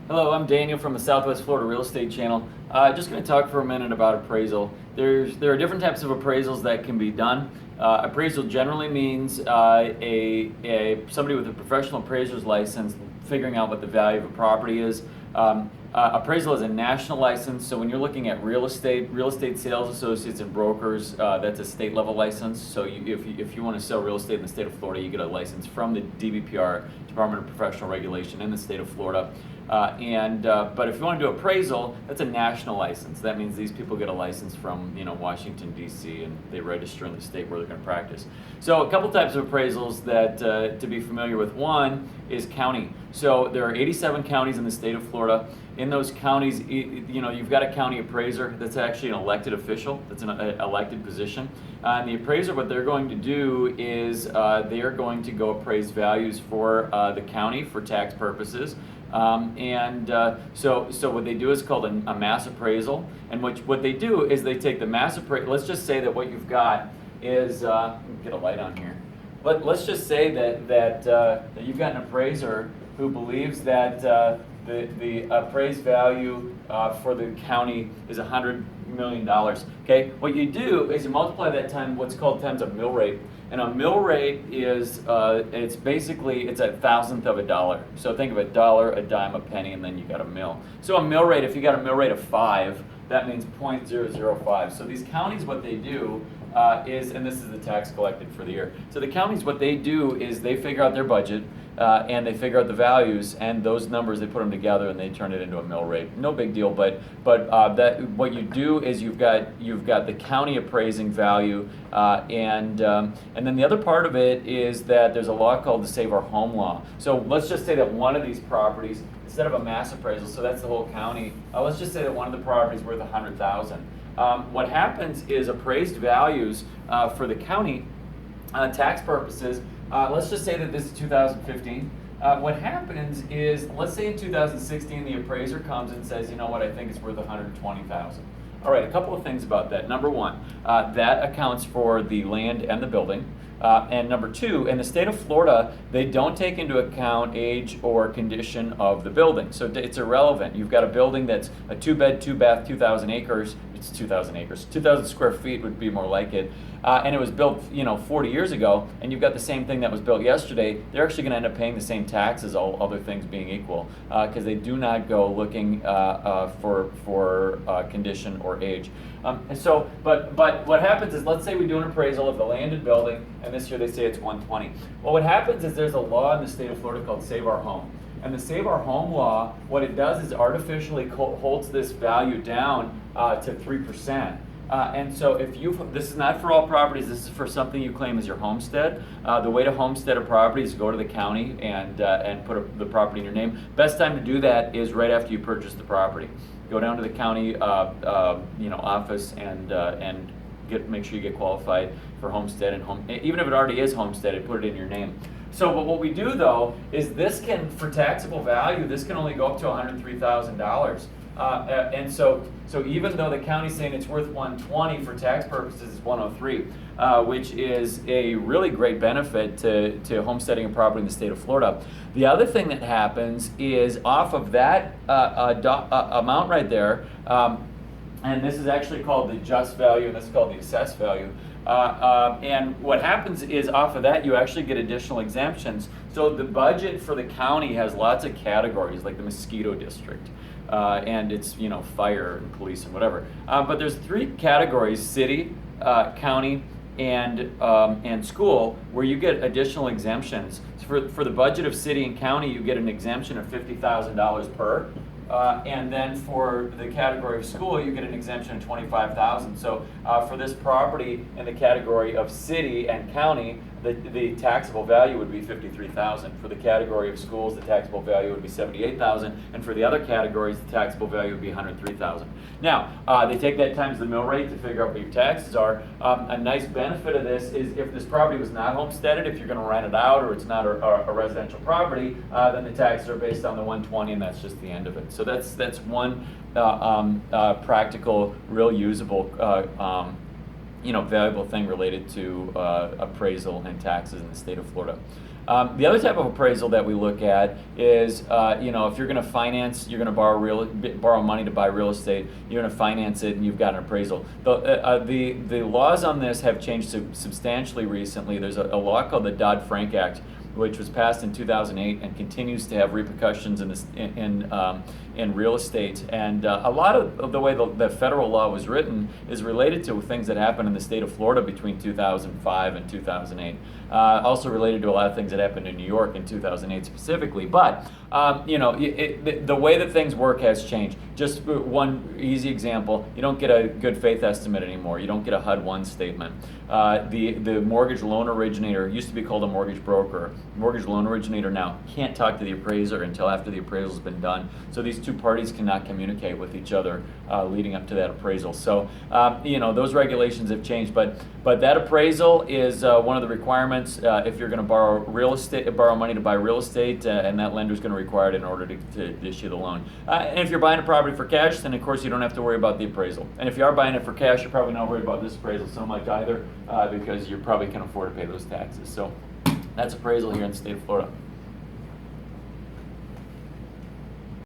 Hello, I'm Daniel from the Southwest Florida Real Estate Channel. Just going to talk for a minute about appraisal. There are different types of appraisals that can be done. Appraisal generally means somebody with a professional appraiser's license figuring out what the value of a property is. Appraisal is a national license, so when you're looking at real estate sales associates and brokers, that's a state level license. So if you want to sell real estate in the state of Florida, you get a license from the DBPR, Department of Professional Regulation, in the state of Florida. But if you want to do appraisal, that's a national license. That means these people get a license from Washington D.C. and they register in the state where they're going to practice. So a couple types of appraisals that to be familiar with. One is county. So there are 87 counties in the state of Florida. In those counties, you've got a county appraiser that's actually an elected official. That's an elected position. And the appraiser, what they're going to do is they are going to go appraise values for the county for tax purposes. So what they do is called a mass appraisal. And what they do is they take the mass appraisal. Let's just say that what you've got is get a light on here. Let's just say that you've got an appraiser who believes that the appraised value for the county is $100 million. Okay, what you do is you multiply that times what's called times a mill rate. And a mill rate is it's a thousandth of a dollar. So think of a dollar, a dime, a penny, and then you got a mill. So a mill rate, if you got a mill rate of 5, that means 0.005. So these counties, what they do and this is the tax collected for the year. So the counties, what they do is they figure out their budget and they figure out the values, and those numbers, they put them together and they turn it into a mill rate. No big deal, but that what you do is you've got the county appraising value, and then the other part of it is that there's a law called the Save Our Home law. So let's just say that one of these properties, instead of a mass appraisal, so that's the whole county, let's just say that one of the properties is worth $100,000. What happens is appraised values for the county tax purposes, let's just say that this is 2015. What happens is, let's say in 2016 the appraiser comes and says, you know what, I think it's worth $120,000. All right, a couple of things about that. Number one, that accounts for the land and the building. And number two, in the state of Florida, they don't take into account age or condition of the building. So it's irrelevant. You've got a building that's a 2-bed, 2-bath, 2,000 acres. It's 2,000 acres. 2,000 square feet would be more like it. And it was built, 40 years ago, and you've got the same thing that was built yesterday. They're actually going to end up paying the same taxes, all other things being equal, because they do not go looking for condition or age. But what happens is, let's say we do an appraisal of the land and building, and this year they say it's 120. Well, what happens is there's a law in the state of Florida called Save Our Home. And the Save Our Home law, what it does is artificially holds this value down to 3%. And so this is not for all properties, this is for something you claim as your homestead. The way to homestead a property is to go to the county and put the property in your name. Best time to do that is right after you purchase the property. Go down to the county office and make sure you get qualified for homestead, and even if it already is homesteaded, put it in your name. So but what we do though is this can, for taxable value, this can only go up to $103,000. And so even though the county's saying it's worth 120, for tax purposes it's 103, which is a really great benefit to homesteading a property in the state of Florida. The other thing that happens is off of that amount right there, and this is actually called the just value, and this is called the assessed value. And what happens is off of that you actually get additional exemptions. So the budget for the county has lots of categories, like the mosquito district. And it's fire and police and whatever. But there's 3 categories: city, county, and school, where you get additional exemptions. So for the budget of city and county, you get an exemption of $50,000 per. And then for the category of school, you get an exemption of $25,000. So for this property in the category of city and county, the taxable value would be $53,000. For the category of schools, the taxable value would be $78,000, and for the other categories, the taxable value would be $103,000. Now, they take that times the mill rate to figure out what your taxes are. A nice benefit of this is if this property was not homesteaded, if you're going to rent it out or it's not a residential property, then the taxes are based on the 120, and that's just the end of it. So that's one practical, real usable valuable thing related to appraisal and taxes in the state of Florida. The other type of appraisal that we look at is, if you're going to finance, you're going to borrow money to buy real estate, you're going to finance it, and you've got an appraisal. The laws on this have changed substantially recently. There's a law called the Dodd-Frank Act, which was passed in 2008 and continues to have repercussions in real estate. And a lot of the way the federal law was written is related to things that happened in the state of Florida between 2005 and 2008. Also related to a lot of things that happened in New York in 2008 specifically. But the way that things work has changed. Just one easy example: you don't get a good faith estimate anymore. You don't get a HUD-1 statement. The mortgage loan originator used to be called a mortgage broker. Mortgage loan originator now can't talk to the appraiser until after the appraisal has been done. So these two parties cannot communicate with each other leading up to that appraisal. So those regulations have changed, but that appraisal is one of the requirements if you're going to borrow money to buy real estate, and that lender is going to require it in order to issue the loan. And if you're buying a property for cash, then of course you don't have to worry about the appraisal. And if you are buying it for cash, you're probably not worried about this appraisal so much either, because you probably can afford to pay those taxes. So that's appraisal here in the state of Florida.